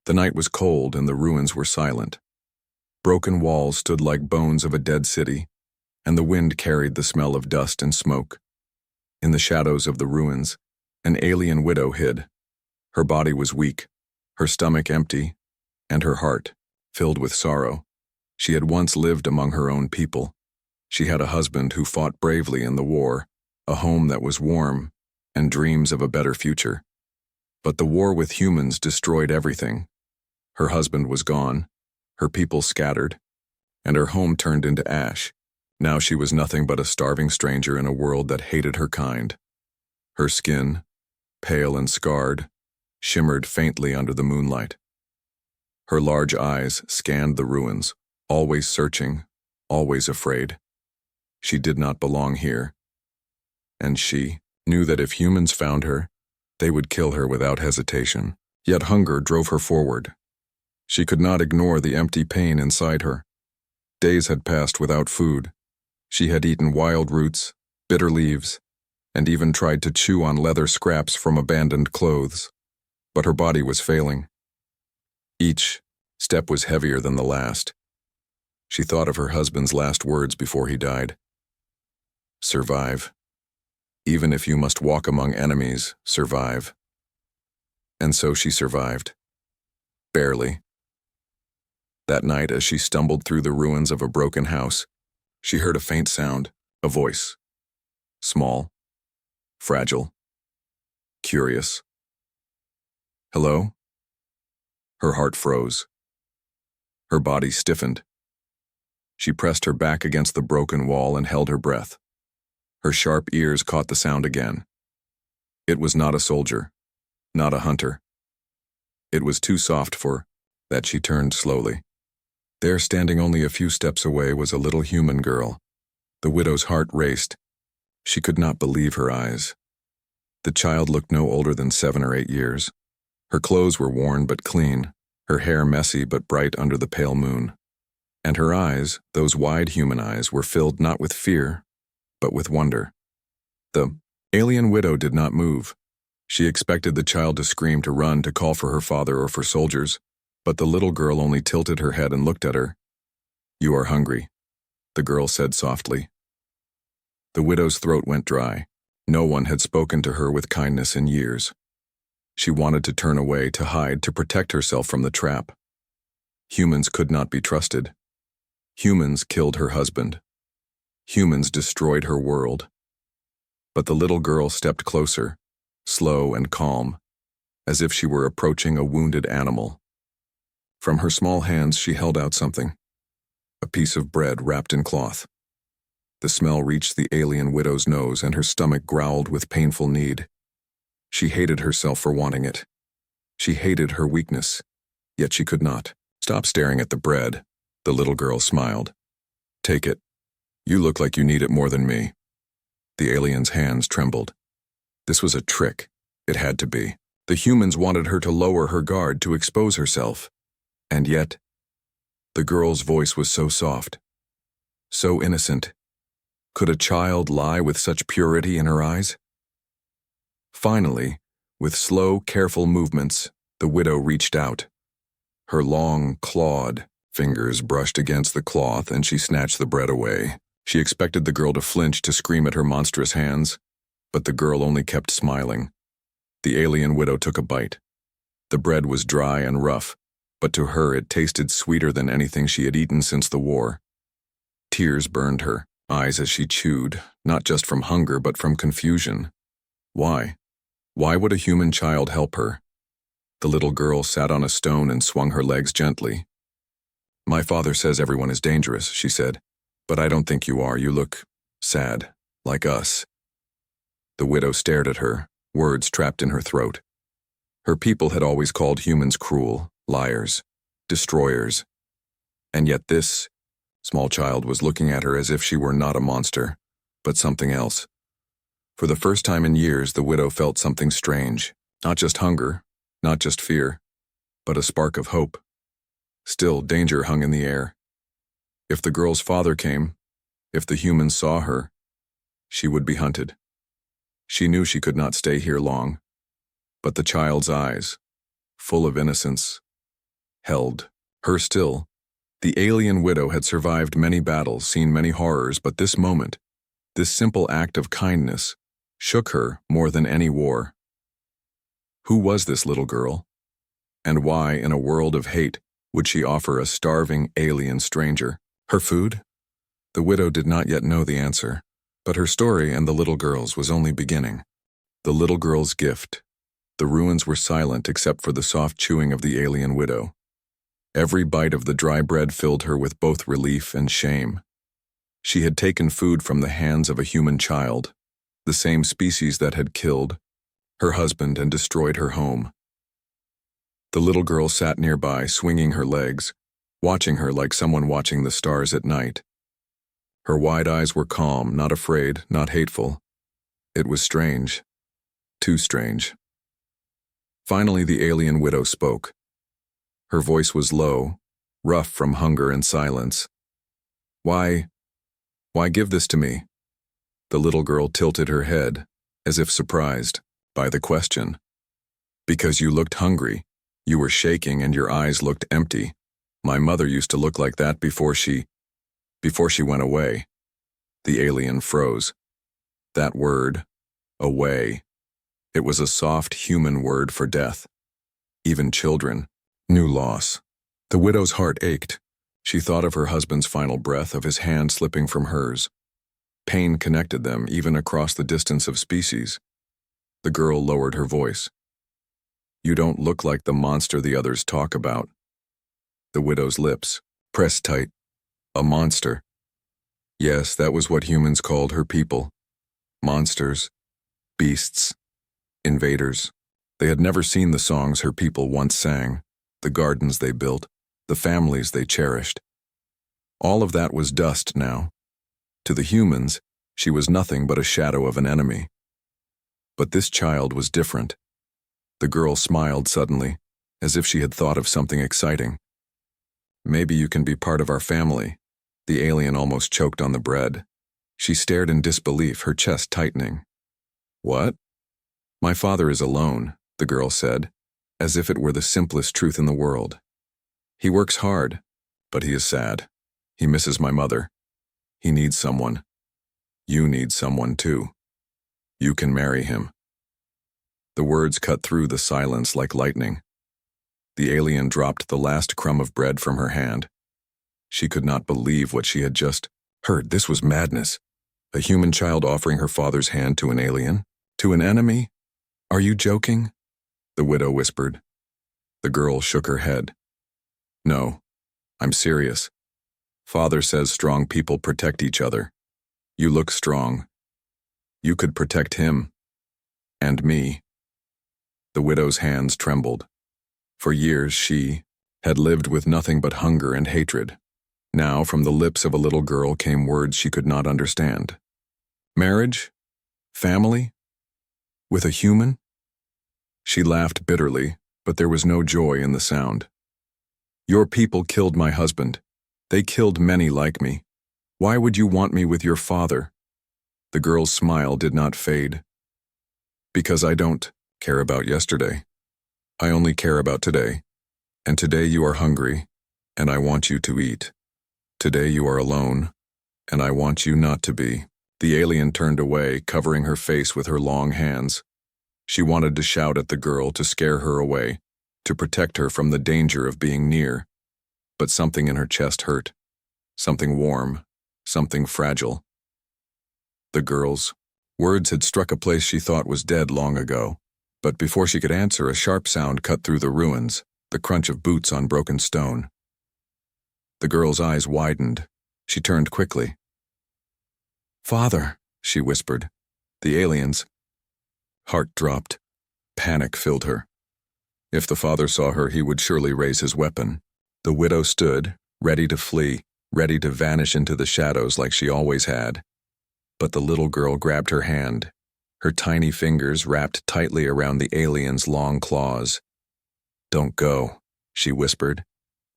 The night was cold and the ruins were silent. Broken walls stood like bones of a dead city, and the wind carried the smell of dust and smoke. In the shadows of the ruins, an alien widow hid. Her body was weak, her stomach empty, and her heart filled with sorrow. She had once lived among her own people. She had a husband who fought bravely in the war, a home that was warm, and dreams of a better future. But the war with humans destroyed everything. Her husband was gone, her people scattered, and her home turned into ash. Now she was nothing but a starving stranger in a world that hated her kind. Her skin, pale and scarred, shimmered faintly under the moonlight. Her large eyes scanned the ruins, always searching, always afraid. She did not belong here. And she knew that if humans found her, they would kill her without hesitation. Yet hunger drove her forward. She could not ignore the empty pain inside her. Days had passed without food. She had eaten wild roots, bitter leaves, and even tried to chew on leather scraps from abandoned clothes. But her body was failing. Each step was heavier than the last. She thought of her husband's last words before he died. Survive. Even if you must walk among enemies, survive. And so she survived. Barely. That night, as she stumbled through the ruins of a broken house, she heard a faint sound, a voice. Small, fragile, curious. Hello? Her heart froze. Her body stiffened. She pressed her back against the broken wall and held her breath. Her sharp ears caught the sound again. It was not a soldier, not a hunter. It was too soft for that. She turned slowly. There, standing only a few steps away, was a little human girl. The widow's heart raced. She could not believe her eyes. The child looked no older than 7 or 8 years. Her clothes were worn but clean, her hair messy but bright under the pale moon. And her eyes, those wide human eyes, were filled not with fear, but with wonder. The alien widow did not move. She expected the child to scream, to run, to call for her father or for soldiers, but the little girl only tilted her head and looked at her. "You are hungry," the girl said softly. The widow's throat went dry. No one had spoken to her with kindness in years. She wanted to turn away, to hide, to protect herself from the trap. Humans could not be trusted. Humans killed her husband. Humans destroyed her world. But the little girl stepped closer, slow and calm, as if she were approaching a wounded animal. From her small hands she held out something, a piece of bread wrapped in cloth. The smell reached the alien widow's nose and her stomach growled with painful need. She hated herself for wanting it. She hated her weakness, yet she could not. "Stop staring at the bread," the little girl smiled. "Take it. You look like you need it more than me." The alien's hands trembled. This was a trick. It had to be. The humans wanted her to lower her guard, to expose herself. And yet, the girl's voice was so soft, so innocent. Could a child lie with such purity in her eyes? Finally, with slow, careful movements, the widow reached out. Her long, clawed fingers brushed against the cloth and she snatched the bread away. She expected the girl to flinch, to scream at her monstrous hands, but the girl only kept smiling. The alien widow took a bite. The bread was dry and rough, but to her it tasted sweeter than anything she had eaten since the war. Tears burned her eyes as she chewed, not just from hunger but from confusion. Why? Why would a human child help her? The little girl sat on a stone and swung her legs gently. "My father says everyone is dangerous," she said, "but I don't think you are. You look sad, like us." The widow stared at her, words trapped in her throat. Her people had always called humans cruel, liars, destroyers. And yet this small child was looking at her as if she were not a monster, but something else. For the first time in years, the widow felt something strange. Not just hunger, not just fear, but a spark of hope. Still, danger hung in the air. If the girl's father came, if the humans saw her, she would be hunted. She knew she could not stay here long. But the child's eyes, full of innocence, held her still. The alien widow had survived many battles, seen many horrors, but this moment, this simple act of kindness, shook her more than any war. Who was this little girl? And why, in a world of hate, would she offer a starving alien stranger her food? The widow did not yet know the answer, but her story and the little girl's was only beginning. The little girl's gift. The ruins were silent except for the soft chewing of the alien widow. Every bite of the dry bread filled her with both relief and shame. She had taken food from the hands of a human child, the same species that had killed her husband and destroyed her home. The little girl sat nearby, swinging her legs, watching her like someone watching the stars at night. Her wide eyes were calm, not afraid, not hateful. It was strange. Too strange. Finally, the alien widow spoke. Her voice was low, rough from hunger and silence. Why give this to me? The little girl tilted her head, as if surprised by the question. Because you looked hungry. You were shaking and your eyes looked empty. My mother used to look like that before she went away. The alien froze. That word, away. It was a soft human word for death. Even children knew loss. The widow's heart ached. She thought of her husband's final breath, of his hand slipping from hers. Pain connected them, even across the distance of species. The girl lowered her voice. You don't look like the monster the others talk about. The widow's lips pressed tight. A monster. Yes, that was what humans called her people. Monsters. Beasts. Invaders. They had never seen the songs her people once sang, the gardens they built, the families they cherished. All of that was dust now. To the humans, she was nothing but a shadow of an enemy. But this child was different. The girl smiled suddenly, as if she had thought of something exciting. Maybe you can be part of our family. The alien almost choked on the bread. She stared in disbelief, her chest tightening. What? My father is alone, the girl said, as if it were the simplest truth in the world. He works hard, but he is sad. He misses my mother. He needs someone. You need someone too. You can marry him. The words cut through the silence like lightning. The alien dropped the last crumb of bread from her hand. She could not believe what she had just heard. This was madness. A human child offering her father's hand to an alien? To an enemy? Are you joking? The widow whispered. The girl shook her head. No, I'm serious. Father says strong people protect each other. You look strong. You could protect him. And me. The widow's hands trembled. For years she had lived with nothing but hunger and hatred. Now from the lips of a little girl came words she could not understand. Marriage? Family? With a human? She laughed bitterly, but there was no joy in the sound. Your people killed my husband. They killed many like me. Why would you want me with your father? The girl's smile did not fade. Because I don't care about yesterday. I only care about today. And today you are hungry, and I want you to eat. Today you are alone, and I want you not to be. The alien turned away, covering her face with her long hands. She wanted to shout at the girl, to scare her away, to protect her from the danger of being near. But something in her chest hurt. Something warm, something fragile. The girl's words had struck a place she thought was dead long ago. But before she could answer, a sharp sound cut through the ruins, the crunch of boots on broken stone. The girl's eyes widened. She turned quickly. Father, she whispered. The alien's heart dropped. Panic filled her. If the father saw her, he would surely raise his weapon. The widow stood, ready to flee, ready to vanish into the shadows like she always had. But the little girl grabbed her hand, her tiny fingers wrapped tightly around the alien's long claws. Don't go, she whispered.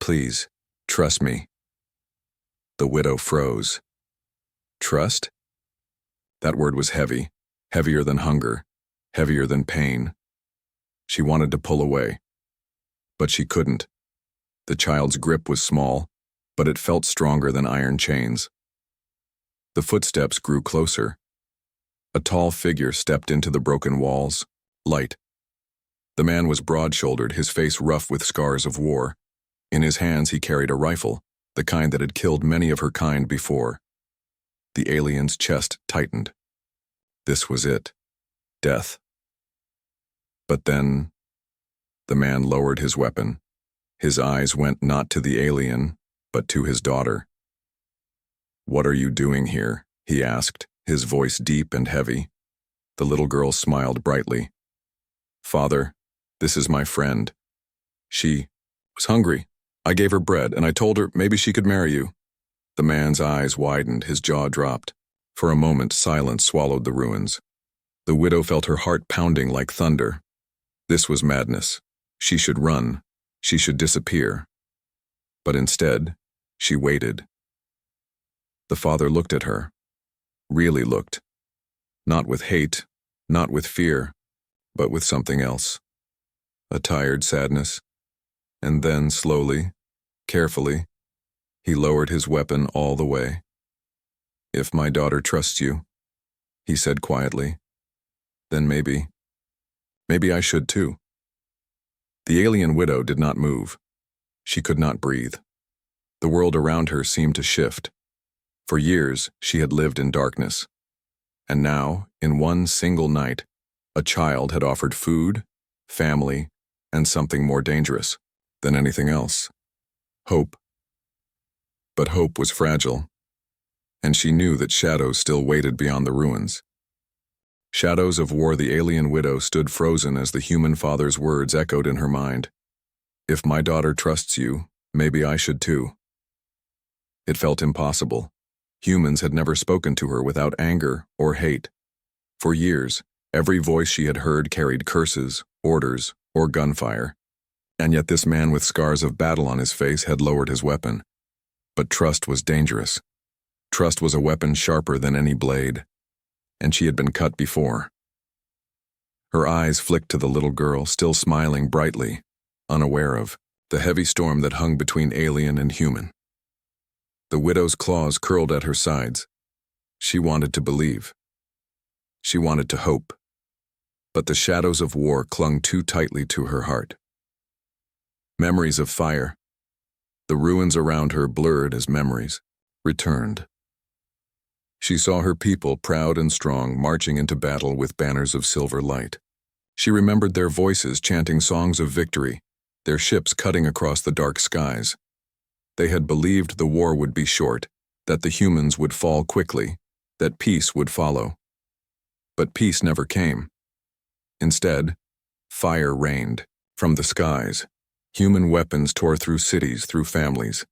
Please, trust me. The widow froze. Trust? That word was heavy, heavier than hunger, heavier than pain. She wanted to pull away, but she couldn't. The child's grip was small, but it felt stronger than iron chains. The footsteps grew closer. A tall figure stepped into the broken walls, light. The man was broad-shouldered, his face rough with scars of war. In his hands he carried a rifle, the kind that had killed many of her kind before. The alien's chest tightened. This was it. Death. But then, the man lowered his weapon. His eyes went not to the alien, but to his daughter. "What are you doing here?" he asked, his voice deep and heavy. The little girl smiled brightly. "Father, this is my friend. She was hungry. I gave her bread, and I told her maybe she could marry you." The man's eyes widened, his jaw dropped. For a moment, silence swallowed the ruins. The widow felt her heart pounding like thunder. This was madness. She should run. She should disappear. But instead, she waited. The father looked at her. Really looked. Not with hate, not with fear, but with something else. A tired sadness. And then, slowly, carefully, he lowered his weapon all the way. "If my daughter trusts you," he said quietly, "then maybe I should too." The alien widow did not move. She could not breathe. The world around her seemed to shift. For years, she had lived in darkness. And now, in one single night, a child had offered food, family, and something more dangerous than anything else: hope. But hope was fragile, and she knew that shadows still waited beyond the ruins. Shadows of war. The alien widow stood frozen as the human father's words echoed in her mind. "If my daughter trusts you, maybe I should too." It felt impossible. Humans had never spoken to her without anger or hate. For years, every voice she had heard carried curses, orders, or gunfire. And yet this man with scars of battle on his face had lowered his weapon. But trust was dangerous. Trust was a weapon sharper than any blade. And she had been cut before. Her eyes flicked to the little girl, still smiling brightly, unaware of the heavy storm that hung between alien and human. The widow's claws curled at her sides. She wanted to believe. She wanted to hope. But the shadows of war clung too tightly to her heart. Memories of fire. The ruins around her, blurred as memories, returned. She saw her people, proud and strong, marching into battle with banners of silver light. She remembered their voices chanting songs of victory, their ships cutting across the dark skies. They had believed the war would be short, that the humans would fall quickly, that peace would follow. But peace never came. Instead, fire rained from the skies. Human weapons tore through cities, through families.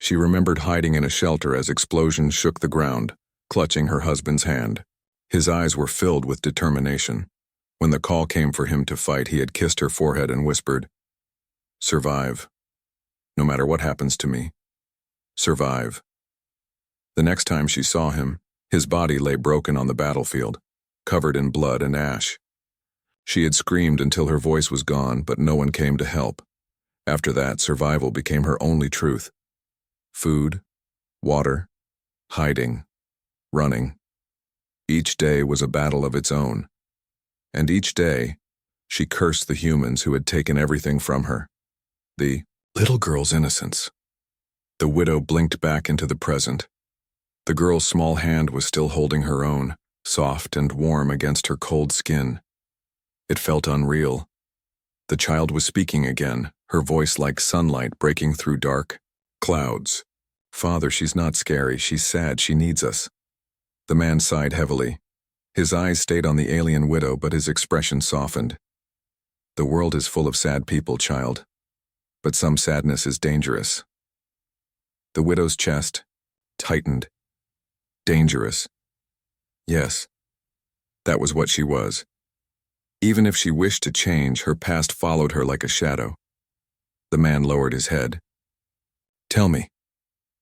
She remembered hiding in a shelter as explosions shook the ground, clutching her husband's hand. His eyes were filled with determination. When the call came for him to fight, he had kissed her forehead and whispered, "Survive. No matter what happens to me. Survive." The next time she saw him, his body lay broken on the battlefield, covered in blood and ash. She had screamed until her voice was gone, but no one came to help. After that, survival became her only truth. Food, water, hiding, running. Each day was a battle of its own. And each day, she cursed the humans who had taken everything from her. The little girl's innocence. The widow blinked back into the present. The girl's small hand was still holding her own, soft and warm against her cold skin. It felt unreal. The child was speaking again, her voice like sunlight breaking through dark clouds. "Father, she's not scary, she's sad, she needs us." The man sighed heavily. His eyes stayed on the alien widow, but his expression softened. "The world is full of sad people, child. But some sadness is dangerous." The widow's chest tightened. Dangerous. Yes, that was what she was. Even if she wished to change, her past followed her like a shadow. The man lowered his head. "Tell me,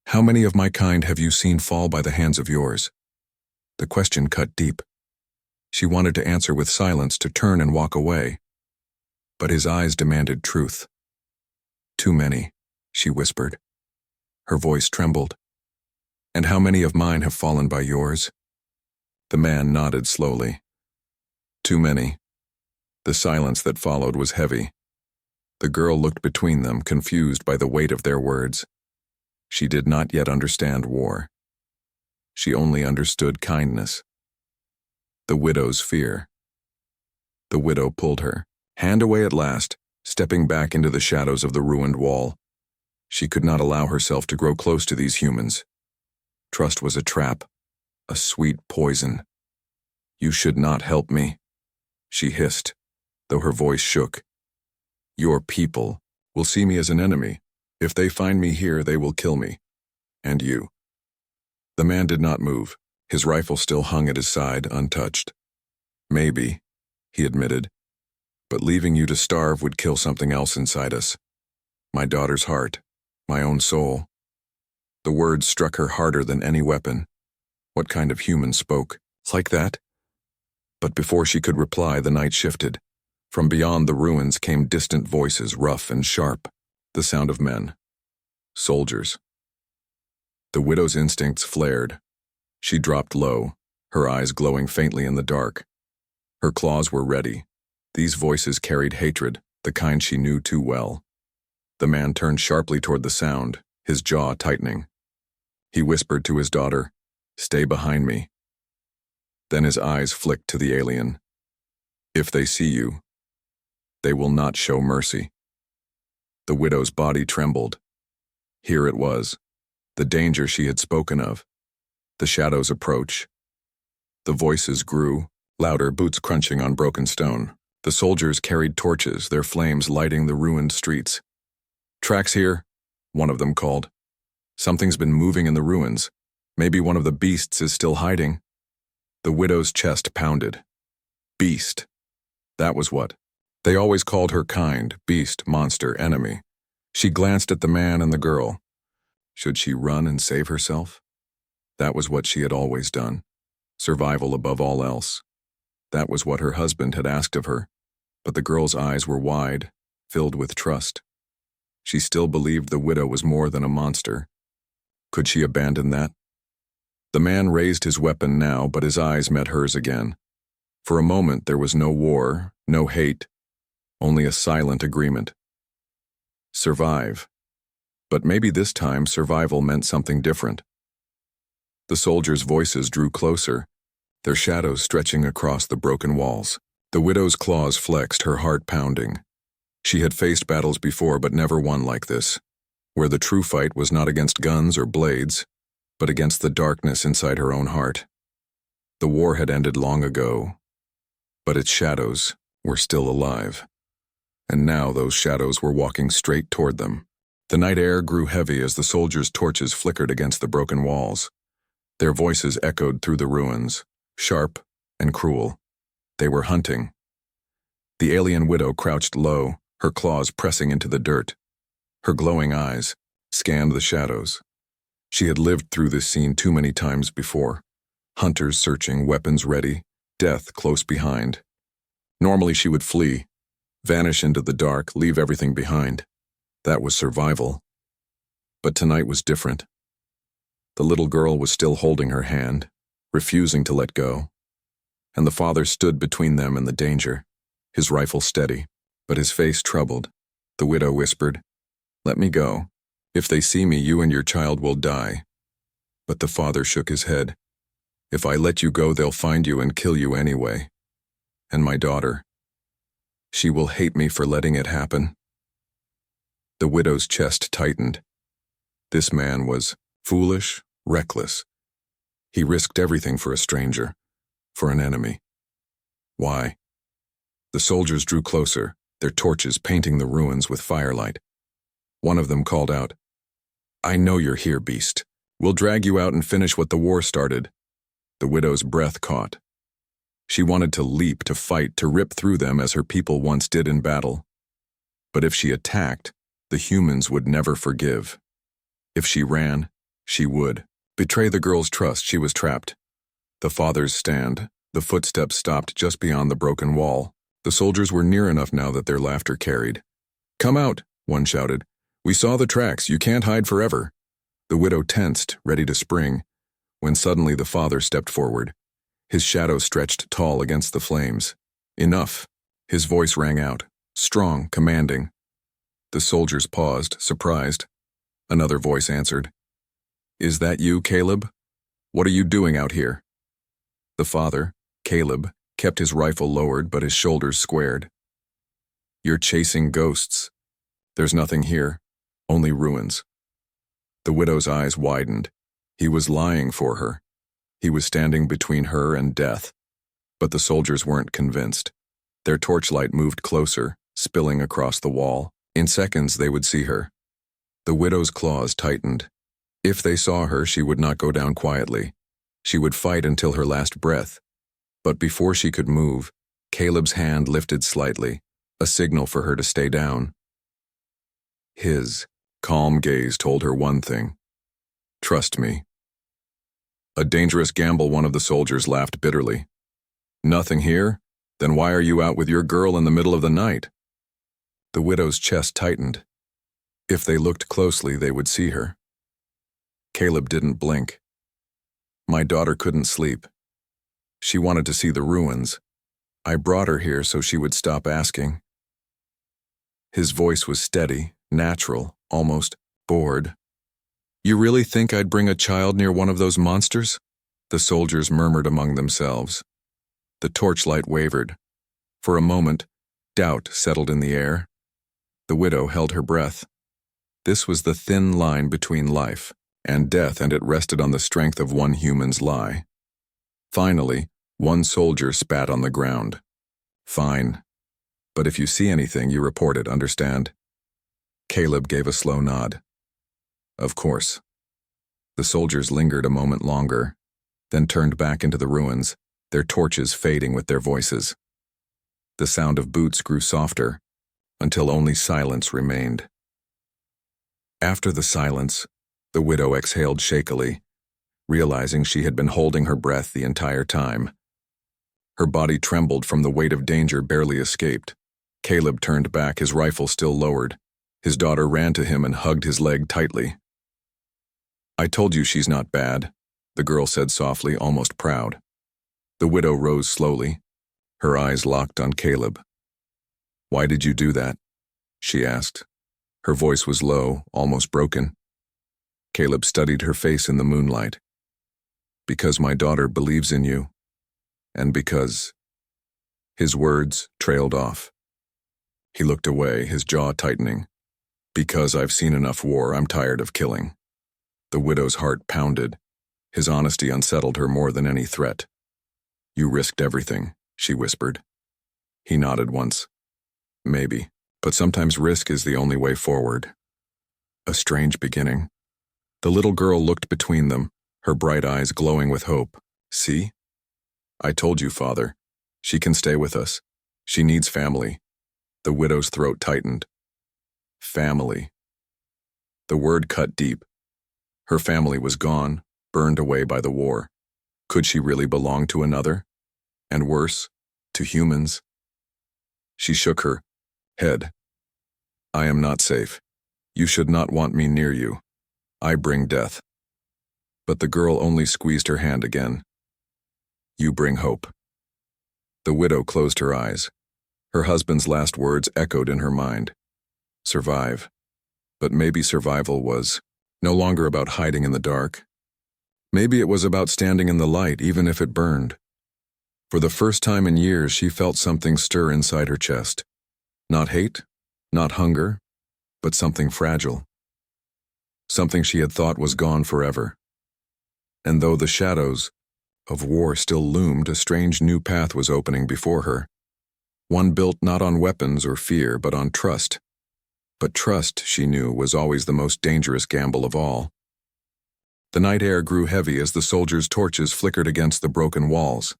how many of my kind have you seen fall by the hands of yours?" The question cut deep. She wanted to answer with silence, to turn and walk away. But his eyes demanded truth. "Too many," she whispered. Her voice trembled. And how many of mine have fallen by yours? The man nodded slowly. Too many. The silence that followed was heavy. The girl looked between them, confused by the weight of their words. She did not yet understand war. She only understood kindness. The widow's fear. The widow pulled her hand away at last, stepping back into the shadows of the ruined wall. She could not allow herself to grow close to these humans. Trust was a trap, a sweet poison. You should not help me, she hissed, though her voice shook. Your people will see me as an enemy. If they find me here, they will kill me. And you. The man did not move. His rifle still hung at his side, untouched. Maybe, he admitted, but leaving you to starve would kill something else inside us. My daughter's heart, my own soul. The words struck her harder than any weapon. What kind of human spoke like that? But before she could reply, the night shifted. From beyond the ruins came distant voices, rough and sharp, the sound of men. Soldiers. The widow's instincts flared. She dropped low, her eyes glowing faintly in the dark. Her claws were ready. These voices carried hatred, the kind she knew too well. The man turned sharply toward the sound, his jaw tightening. He whispered to his daughter, "Stay behind me." Then his eyes flicked to the alien. If they see you, they will not show mercy. The widow's body trembled. Here it was, the danger she had spoken of. The shadows approach. The voices grew, louder, boots crunching on broken stone. The soldiers carried torches, their flames lighting the ruined streets. "Tracks here," one of them called. "Something's been moving in the ruins. Maybe one of the beasts is still hiding." The widow's chest pounded. Beast. That was what. They always called her kind, beast, monster, enemy. She glanced at the man and the girl. Should she run and save herself? That was what she had always done. Survival above all else. That was what her husband had asked of her. But the girl's eyes were wide, filled with trust. She still believed the widow was more than a monster. Could she abandon that? The man raised his weapon now, but his eyes met hers again. For a moment there was no war, no hate, only a silent agreement. Survive. But maybe this time survival meant something different. The soldiers' voices drew closer, their shadows stretching across the broken walls. The widow's claws flexed, her heart pounding. She had faced battles before, but never one like this, where the true fight was not against guns or blades, but against the darkness inside her own heart. The war had ended long ago, but its shadows were still alive. And now those shadows were walking straight toward them. The night air grew heavy as the soldiers' torches flickered against the broken walls. Their voices echoed through the ruins, sharp and cruel. They were hunting. The alien widow crouched low, her claws pressing into the dirt. Her glowing eyes scanned the shadows. She had lived through this scene too many times before. Hunters searching, weapons ready, death close behind. Normally she would flee, vanish into the dark, leave everything behind. That was survival. But tonight was different. The little girl was still holding her hand, refusing to let go. And the father stood between them and the danger, his rifle steady, but his face troubled. The widow whispered, "Let me go. If they see me, you and your child will die." But the father shook his head. "If I let you go, they'll find you and kill you anyway. And my daughter, she will hate me for letting it happen." The widow's chest tightened. This man was foolish, reckless. He risked everything for a stranger, for an enemy. Why? The soldiers drew closer, their torches painting the ruins with firelight. One of them called out, "I know you're here, beast. We'll drag you out and finish what the war started." The widow's breath caught. She wanted to leap, to fight, to rip through them as her people once did in battle. But if she attacked, the humans would never forgive. If she ran, she would betray the girl's trust. She was trapped. The father's stand, the footsteps stopped just beyond the broken wall. The soldiers were near enough now that their laughter carried. "Come out," one shouted. We saw the tracks. You can't hide forever. The widow tensed, ready to spring, when suddenly the father stepped forward. His shadow stretched tall against the flames. Enough. His voice rang out, strong, commanding. The soldiers paused, surprised. Another voice answered. Is that you, Caleb? What are you doing out here? The father, Caleb, kept his rifle lowered but his shoulders squared. You're chasing ghosts. There's nothing here, only ruins. The widow's eyes widened. He was lying for her. He was standing between her and death. But the soldiers weren't convinced. Their torchlight moved closer, spilling across the wall. In seconds they would see her. The widow's claws tightened. If they saw her, she would not go down quietly. She would fight until her last breath. But before she could move, Caleb's hand lifted slightly, a signal for her to stay down. His calm gaze told her one thing. Trust me. A dangerous gamble, one of the soldiers laughed bitterly. Nothing here? Then why are you out with your girl in the middle of the night? The widow's chest tightened. If they looked closely, they would see her. Caleb didn't blink. My daughter couldn't sleep. She wanted to see the ruins. I brought her here so she would stop asking. His voice was steady, natural, almost bored. You really think I'd bring a child near one of those monsters? The soldiers murmured among themselves. The torchlight wavered. For a moment, doubt settled in the air. The widow held her breath. This was the thin line between life and death, and it rested on the strength of one human's lie. Finally, one soldier spat on the ground. Fine. But if you see anything, you report it, understand? Caleb gave a slow nod. Of course. The soldiers lingered a moment longer, then turned back into the ruins, their torches fading with their voices. The sound of boots grew softer, until only silence remained. After the silence, the widow exhaled shakily, realizing she had been holding her breath the entire time. Her body trembled from the weight of danger barely escaped. Caleb turned back, his rifle still lowered. His daughter ran to him and hugged his leg tightly. I told you she's not bad, the girl said softly, almost proud. The widow rose slowly, her eyes locked on Caleb. Why did you do that? She asked. Her voice was low, almost broken. Caleb studied her face in the moonlight. Because my daughter believes in you, and because... His words trailed off. He looked away, his jaw tightening. Because I've seen enough war, I'm tired of killing. The widow's heart pounded. His honesty unsettled her more than any threat. You risked everything, she whispered. He nodded once. Maybe, but sometimes risk is the only way forward. A strange beginning. The little girl looked between them, her bright eyes glowing with hope. See? I told you, Father. She can stay with us. She needs family. The widow's throat tightened. Family. The word cut deep. Her family was gone, burned away by the war. Could she really belong to another? And worse, to humans? She shook her head. I am not safe. You should not want me near you. I bring death. But the girl only squeezed her hand again. You bring hope. The widow closed her eyes. Her husband's last words echoed in her mind. Survive. But maybe survival was no longer about hiding in the dark. Maybe it was about standing in the light, even if it burned. For the first time in years, she felt something stir inside her chest. Not hate, not hunger, but something fragile. Something she had thought was gone forever. And though the shadows of war still loomed, a strange new path was opening before her. One built not on weapons or fear, but on trust. But trust, she knew, was always the most dangerous gamble of all. The night air grew heavy as the soldiers' torches flickered against the broken walls.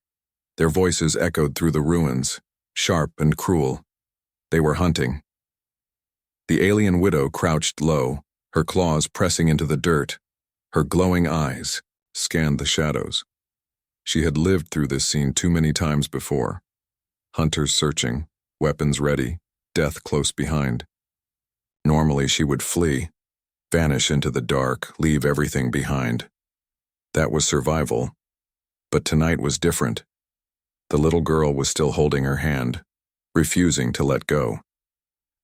Their voices echoed through the ruins, sharp and cruel. They were hunting. The alien widow crouched low, her claws pressing into the dirt. Her glowing eyes scanned the shadows. She had lived through this scene too many times before. Hunters searching, weapons ready, death close behind. Normally she would flee, vanish into the dark, leave everything behind. That was survival. But tonight was different. The little girl was still holding her hand, refusing to let go.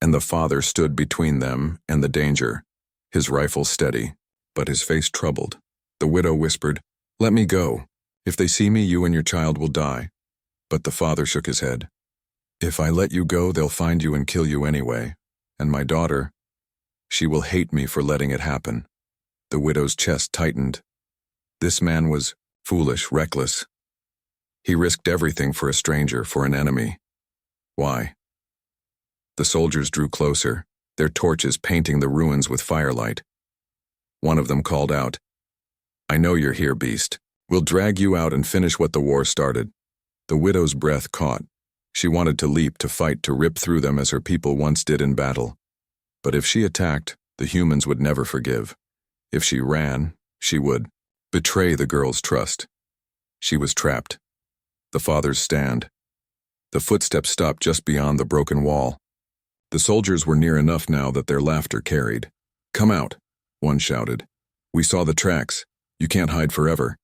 And the father stood between them and the danger, his rifle steady, but his face troubled. The widow whispered, "Let me go. If they see me, you and your child will die." But the father shook his head. "If I let you go, they'll find you and kill you anyway. And my daughter, she will hate me for letting it happen." The widow's chest tightened. This man was foolish, reckless. He risked everything for a stranger, for an enemy. Why? The soldiers drew closer, their torches painting the ruins with firelight. One of them called out, "I know you're here, beast. We'll drag you out and finish what the war started." The widow's breath caught. She wanted to leap, to fight, to rip through them as her people once did in battle. But if she attacked, the humans would never forgive. If she ran, she would betray the girl's trust. She was trapped. The father's stand. The footsteps stopped just beyond the broken wall. The soldiers were near enough now that their laughter carried. "Come out," one shouted. "We saw the tracks. You can't hide forever."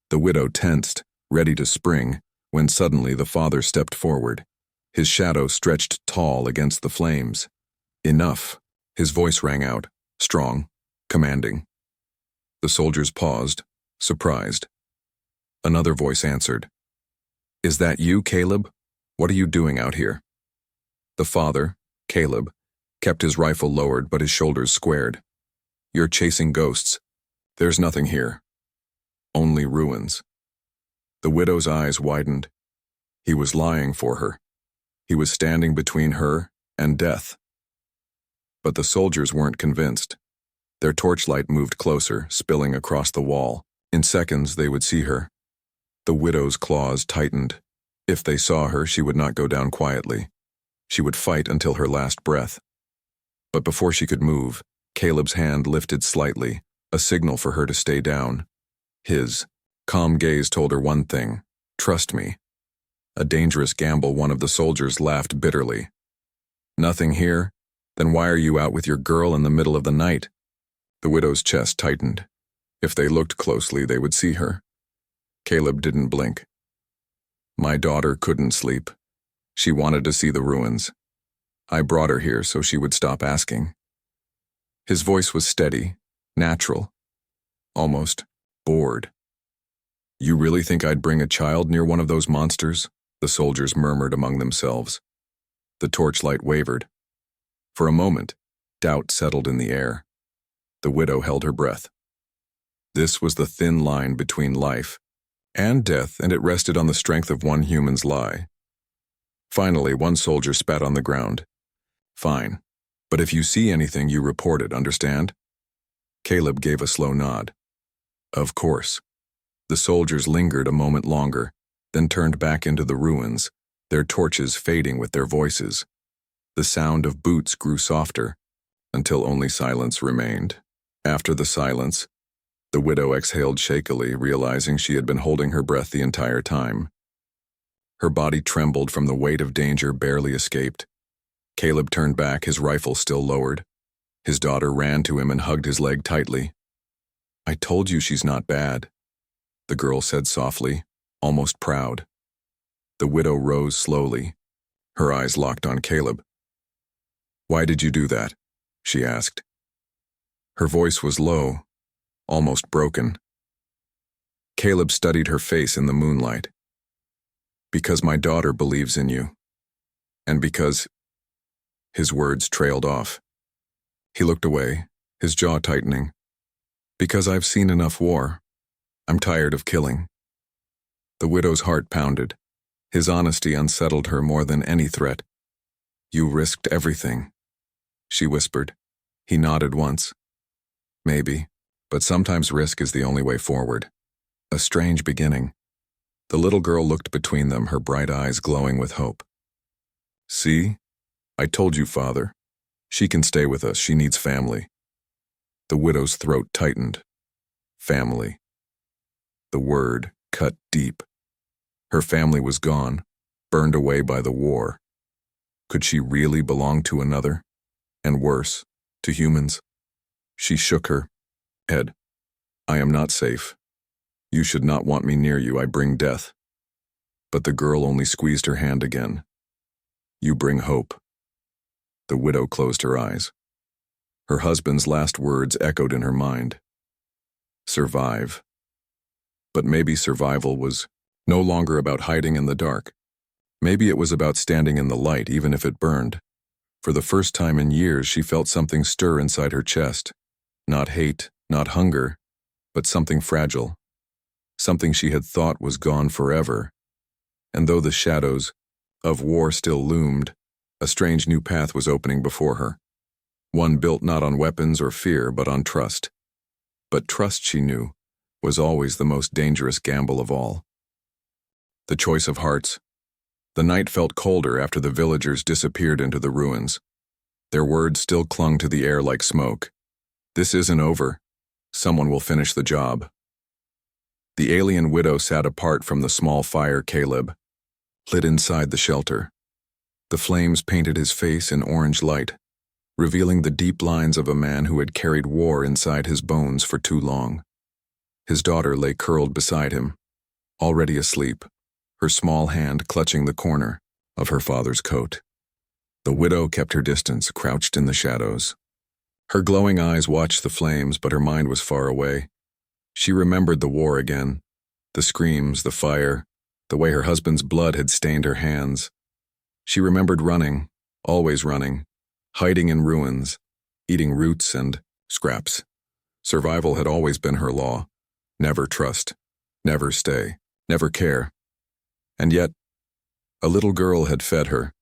The widow tensed, ready to spring, when suddenly the father stepped forward. His shadow stretched tall against the flames. "Enough." His voice rang out, strong, commanding. The soldiers paused, surprised. Another voice answered. "Is that you, Caleb? What are you doing out here?" The father, Caleb, kept his rifle lowered but his shoulders squared. "You're chasing ghosts. There's nothing here. Only ruins." The widow's eyes widened. He was lying for her. He was standing between her and death. But the soldiers weren't convinced. Their torchlight moved closer, spilling across the wall. In seconds, they would see her. The widow's claws tightened. If they saw her, she would not go down quietly. She would fight until her last breath. But before she could move, Caleb's hand lifted slightly, a signal for her to stay down. His calm gaze told her one thing: "Trust me." A dangerous gamble, one of the soldiers laughed bitterly. "Nothing here? Then why are you out with your girl in the middle of the night?" The widow's chest tightened. If they looked closely, they would see her. Caleb didn't blink. "My daughter couldn't sleep. She wanted to see the ruins. I brought her here so she would stop asking." His voice was steady, natural, almost bored. "You really think I'd bring a child near one of those monsters?" the soldiers murmured among themselves. The torchlight wavered. For a moment, doubt settled in the air. The widow held her breath. This was the thin line between life and death, and it rested on the strength of one human's lie. Finally, one soldier spat on the ground. "Fine. But if you see anything, you report it, understand?" Caleb gave a slow nod. "Of course." The soldiers lingered a moment longer, then turned back into the ruins, their torches fading with their voices. The sound of boots grew softer, until only silence remained. After the silence, the widow exhaled shakily, realizing she had been holding her breath the entire time. Her body trembled from the weight of danger barely escaped. Caleb turned back, his rifle still lowered. His daughter ran to him and hugged his leg tightly. "I told you she's not bad," the girl said softly, almost proud. The widow rose slowly, her eyes locked on Caleb. "Why did you do that?" she asked. Her voice was low, almost broken. Caleb studied her face in the moonlight. "Because my daughter believes in you. And because—" His words trailed off. He looked away, his jaw tightening. "Because I've seen enough war. I'm tired of killing." The widow's heart pounded. His honesty unsettled her more than any threat. "You risked everything," she whispered. He nodded once. "Maybe, but sometimes risk is the only way forward." A strange beginning. The little girl looked between them, her bright eyes glowing with hope. "See? I told you, Father. She can stay with us. She needs family." The widow's throat tightened. Family. The word cut deep. Her family was gone, burned away by the war. Could she really belong to another? And worse, to humans. She shook her head. I am not safe. You should not want me near you, I bring death. But the girl only squeezed her hand again. You bring hope. The widow closed her eyes. Her husband's last words echoed in her mind. Survive. But maybe survival was no longer about hiding in the dark. Maybe it was about standing in the light, even if it burned. For the first time in years, she felt something stir inside her chest. Not hate, not hunger, but something fragile. Something she had thought was gone forever. And though the shadows of war still loomed, a strange new path was opening before her. One built not on weapons or fear, but on trust. But trust, she knew, was always the most dangerous gamble of all. The choice of hearts. The night felt colder after the villagers disappeared into the ruins. Their words still clung to the air like smoke. This isn't over. Someone will finish the job. The alien widow sat apart from the small fire Caleb lit inside the shelter. The flames painted his face in orange light, revealing the deep lines of a man who had carried war inside his bones for too long. His daughter lay curled beside him, already asleep, her small hand clutching the corner of her father's coat. The widow kept her distance, crouched in the shadows. Her glowing eyes watched the flames, but her mind was far away. She remembered the war again, the screams, the fire, the way her husband's blood had stained her hands. She remembered running, always running, hiding in ruins, eating roots and scraps. Survival had always been her law. Never trust, never stay, never care. And yet, a little girl had fed her.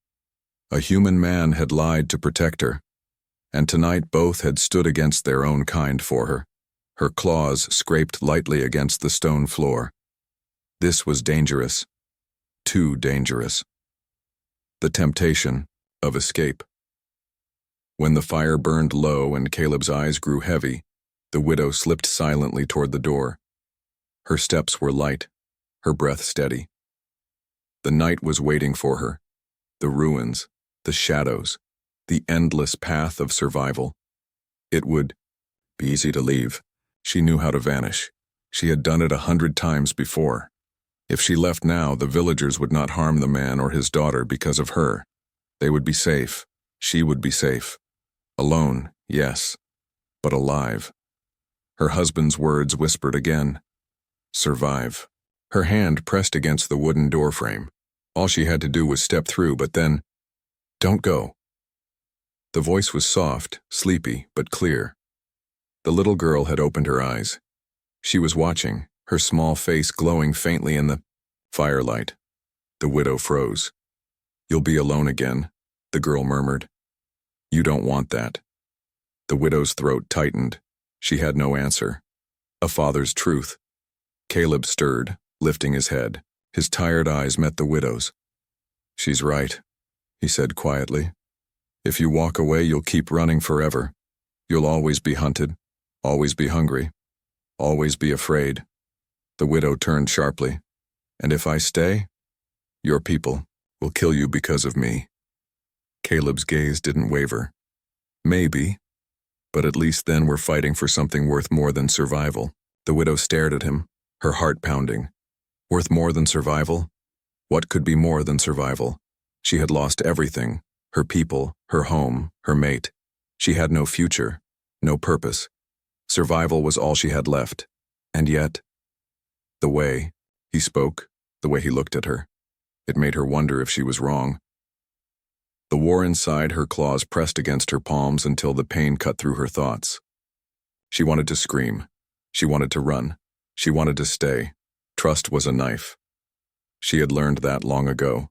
A human man had lied to protect her. And tonight both had stood against their own kind for her. Her claws scraped lightly against the stone floor. This was dangerous. Too dangerous. The temptation of escape. When the fire burned low and Caleb's eyes grew heavy, the widow slipped silently toward the door. Her steps were light, her breath steady. The night was waiting for her. The ruins, the shadows, the endless path of survival. It would be easy to leave. She knew how to vanish. She had done it 100 times before. If she left now, the villagers would not harm the man or his daughter because of her. They would be safe. She would be safe. Alone, yes, but alive. Her husband's words whispered again. Survive. Her hand pressed against the wooden doorframe. All she had to do was step through, but then, don't go. The voice was soft, sleepy, but clear. The little girl had opened her eyes. She was watching, her small face glowing faintly in the firelight. The widow froze. You'll be alone again, the girl murmured. You don't want that. The widow's throat tightened. She had no answer. A father's truth. Caleb stirred, lifting his head. His tired eyes met the widow's. She's right, he said quietly. If you walk away, you'll keep running forever. You'll always be hunted, always be hungry, always be afraid. The widow turned sharply. And if I stay, your people will kill you because of me. Caleb's gaze didn't waver. Maybe, but at least then we're fighting for something worth more than survival. The widow stared at him, her heart pounding. Worth more than survival? What could be more than survival? She had lost everything, her people, her home, her mate. She had no future, no purpose. Survival was all she had left. And yet, the way he spoke, the way he looked at her, it made her wonder if she was wrong. The war inside her claws pressed against her palms until the pain cut through her thoughts. She wanted to scream. She wanted to run. She wanted to stay. Trust was a knife. She had learned that long ago.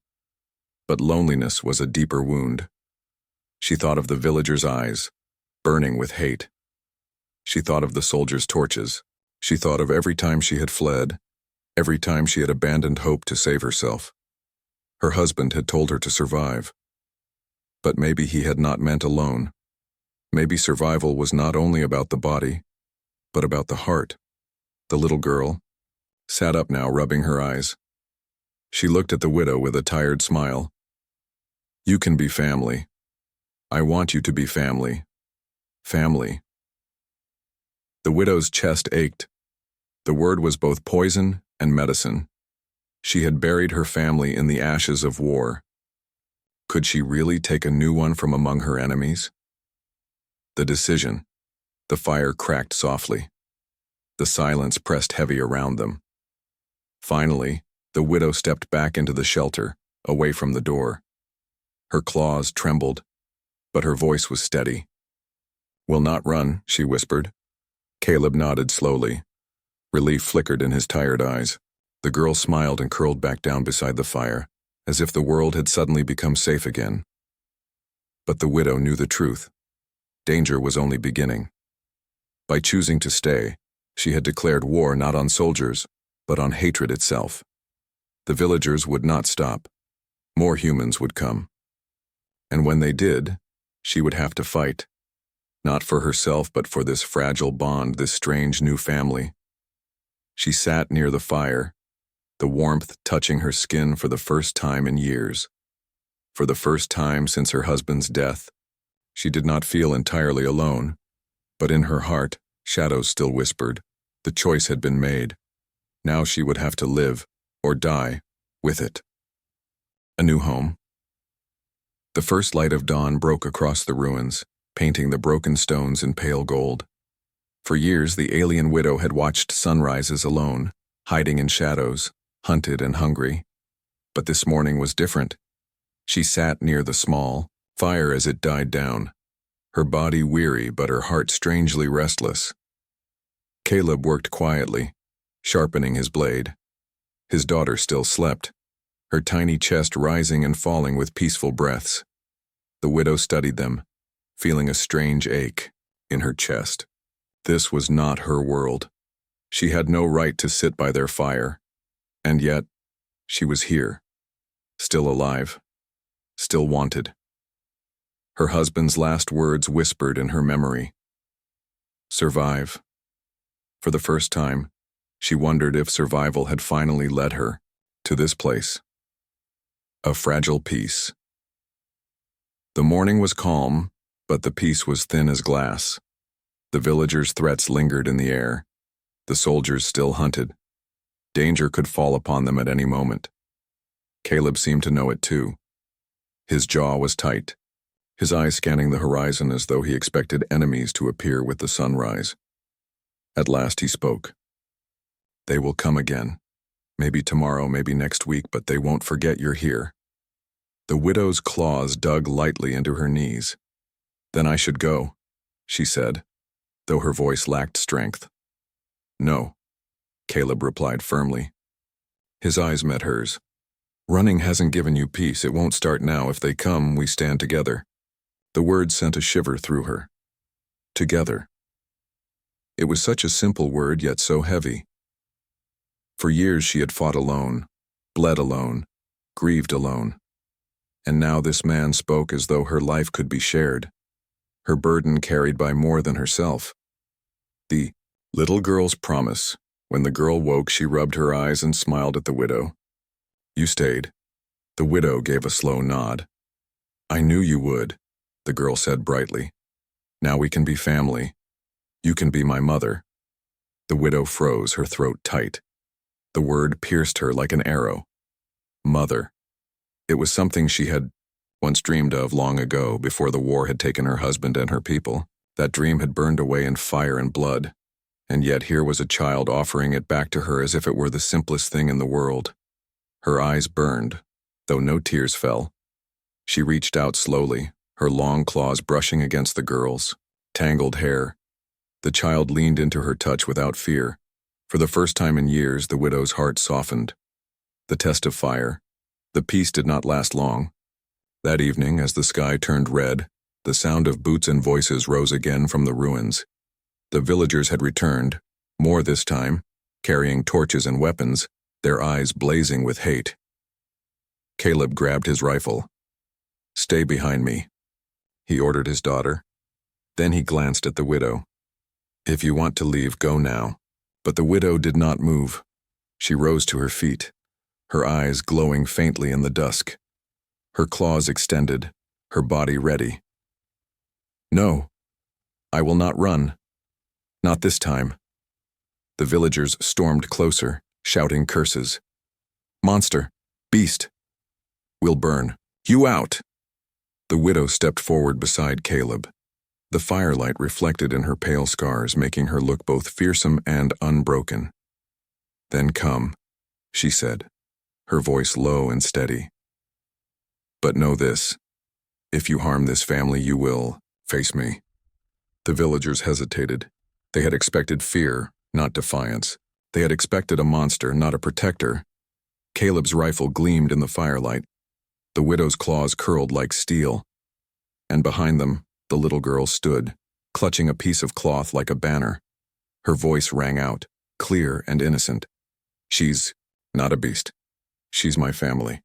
But loneliness was a deeper wound. She thought of the villagers' eyes, burning with hate. She thought of the soldiers' torches. She thought of every time she had fled, every time she had abandoned hope to save herself. Her husband had told her to survive. But maybe he had not meant alone. Maybe survival was not only about the body, but about the heart. The little girl sat up now, rubbing her eyes. She looked at the widow with a tired smile. You can be family. I want you to be family. Family. The widow's chest ached. The word was both poison and medicine. She had buried her family in the ashes of war. Could she really take a new one from among her enemies? The decision. The fire cracked softly. The silence pressed heavy around them. Finally, the widow stepped back into the shelter, away from the door. Her claws trembled, but her voice was steady. "Will not run," she whispered. Caleb nodded slowly. Relief flickered in his tired eyes. The girl smiled and curled back down beside the fire, as if the world had suddenly become safe again. But the widow knew the truth. Danger was only beginning. By choosing to stay, she had declared war not on soldiers, but on hatred itself. The villagers would not stop. More humans would come. And when they did, she would have to fight. Not for herself, but for this fragile bond, this strange new family. She sat near the fire, the warmth touching her skin for the first time in years. For the first time since her husband's death, she did not feel entirely alone, but in her heart, shadows still whispered. The choice had been made. Now she would have to live, or die, with it. A new home. The first light of dawn broke across the ruins, painting the broken stones in pale gold. For years, the alien widow had watched sunrises alone, hiding in shadows, hunted and hungry. But this morning was different. She sat near the small fire as it died down, her body weary but her heart strangely restless. Caleb worked quietly, sharpening his blade. His daughter still slept, her tiny chest rising and falling with peaceful breaths. The widow studied them, feeling a strange ache in her chest. This was not her world. She had no right to sit by their fire. And yet, she was here, still alive, still wanted. Her husband's last words whispered in her memory. Survive. For the first time, she wondered if survival had finally led her to this place. A fragile peace. The morning was calm, but the peace was thin as glass. The villagers' threats lingered in the air. The soldiers still hunted. Danger could fall upon them at any moment. Caleb seemed to know it too. His jaw was tight, his eyes scanning the horizon as though he expected enemies to appear with the sunrise. At last he spoke. "They will come again. Maybe tomorrow, maybe next week, but they won't forget you're here." The widow's claws dug lightly into her knees. "Then I should go," she said, though her voice lacked strength. "No," Caleb replied firmly. His eyes met hers. "Running hasn't given you peace. It won't start now. If they come, we stand together." The word sent a shiver through her. Together. It was such a simple word, yet so heavy. For years she had fought alone, bled alone, grieved alone. And now this man spoke as though her life could be shared, her burden carried by more than herself. The little girl's promise. When the girl woke, she rubbed her eyes and smiled at the widow. "You stayed." The widow gave a slow nod. "I knew you would," the girl said brightly. "Now we can be family. You can be my mother." The widow froze, her throat tight. The word pierced her like an arrow. Mother. It was something she had once dreamed of long ago, before the war had taken her husband and her people. That dream had burned away in fire and blood, and yet here was a child offering it back to her as if it were the simplest thing in the world. Her eyes burned, though no tears fell. She reached out slowly, her long claws brushing against the girl's tangled hair. The child leaned into her touch without fear. For the first time in years, the widow's heart softened. The test of fire. The peace did not last long. That evening, as the sky turned red, the sound of boots and voices rose again from the ruins. The villagers had returned, more this time, carrying torches and weapons, their eyes blazing with hate. Caleb grabbed his rifle. "Stay behind me," he ordered his daughter. Then he glanced at the widow. "If you want to leave, go now." But the widow did not move. She rose to her feet, her eyes glowing faintly in the dusk, her claws extended, her body ready. "No, I will not run. Not this time. The villagers stormed closer, shouting curses. Monster! Beast! We'll burn. You out! The widow stepped forward beside Caleb. The firelight reflected in her pale scars, making her look both fearsome and unbroken. Then come, she said, her voice low and steady. But know this, if you harm this family, you will face me. The villagers hesitated. They had expected fear, not defiance. They had expected a monster, not a protector. Caleb's rifle gleamed in the firelight. The widow's claws curled like steel. And behind them, the little girl stood, clutching a piece of cloth like a banner. Her voice rang out, clear and innocent. She's not a beast. She's my family.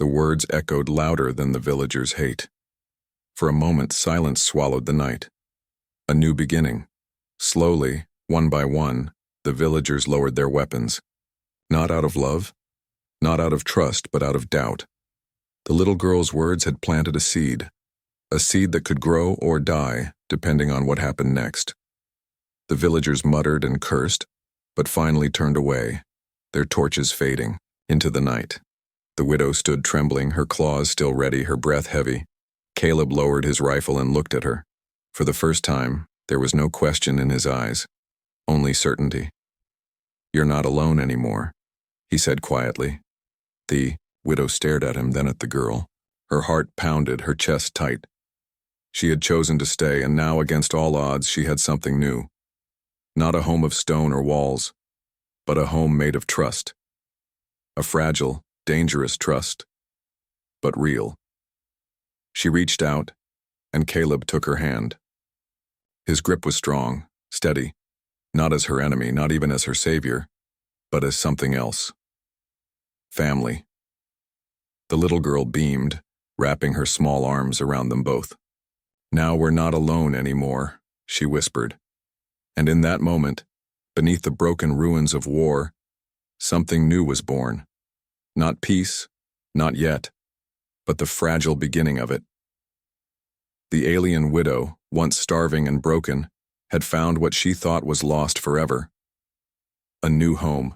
The words echoed louder than the villagers' hate. For a moment, silence swallowed the night. A new beginning. Slowly, one by one, the villagers lowered their weapons. Not out of love, not out of trust, but out of doubt. The little girl's words had planted a seed that could grow or die, depending on what happened next. The villagers muttered and cursed, but finally turned away, their torches fading into the night. The widow stood trembling, her claws still ready, her breath heavy. Caleb lowered his rifle and looked at her. For the first time, there was no question in his eyes, only certainty. You're not alone anymore, he said quietly. The widow stared at him, then at the girl. Her heart pounded, her chest tight. She had chosen to stay, and now, against all odds, she had something new. Not a home of stone or walls, but a home made of trust. A fragile, dangerous trust, but real. She reached out, and Caleb took her hand. His grip was strong, steady, not as her enemy, not even as her savior, but as something else. Family. The little girl beamed, wrapping her small arms around them both. Now we're not alone anymore, she whispered. And in that moment, beneath the broken ruins of war, something new was born. Not peace, not yet, but the fragile beginning of it. The alien widow, once starving and broken, had found what she thought was lost forever. A new home.